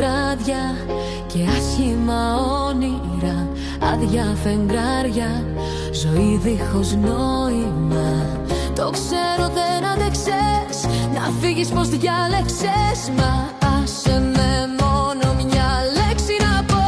βράδια και άσχημα όνειρα, άδεια φεγγάρια, ζωή δίχως νόημα. Το ξέρω δεν άντεξες να φύγεις, πως διάλεξες. Μα άσε με μόνο μια λέξη να πω.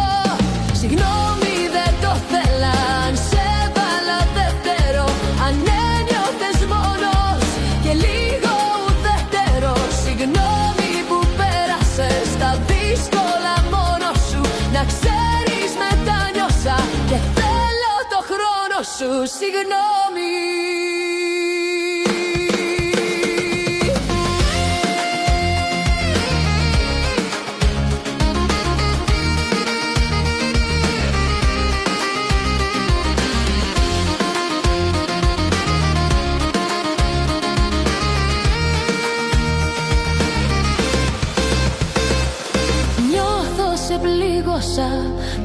Συγγνώμη δεν το θέλα, αν σε βάλα δεύτερο, αν ένιωθες μόνος και λίγο ουδέτερο. Συγγνώμη που πέρασες τα δύσκολα μόνος σου, να ξέρεις μετάνιωσα και θέλω το χρόνο σου. Συγγνώμη.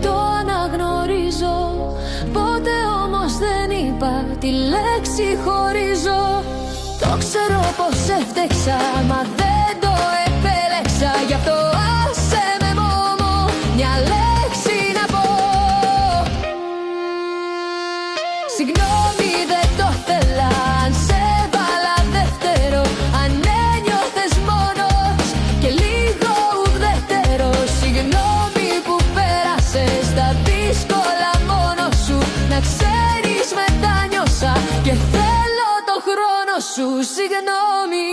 Το αναγνωρίζω, ποτέ όμως δεν είπα τη λέξη χωρίζω. Το ξέρω πως έφτεξα, μα δεν το επέλεξα. Γι' αυτό άσε με μόνο μια λέξη να πω. Συγγνώμη δεν το θέλα, αν σε βάλα δεύτερο, αν ένιωθες μόνος και λίγο ουδέτερο. Συγγνώμη που πέρασες τα δύσκολα μόνος σου, να ξέρεις μετάνιωσα και θέλω το χρόνο σου. Συγγνώμη.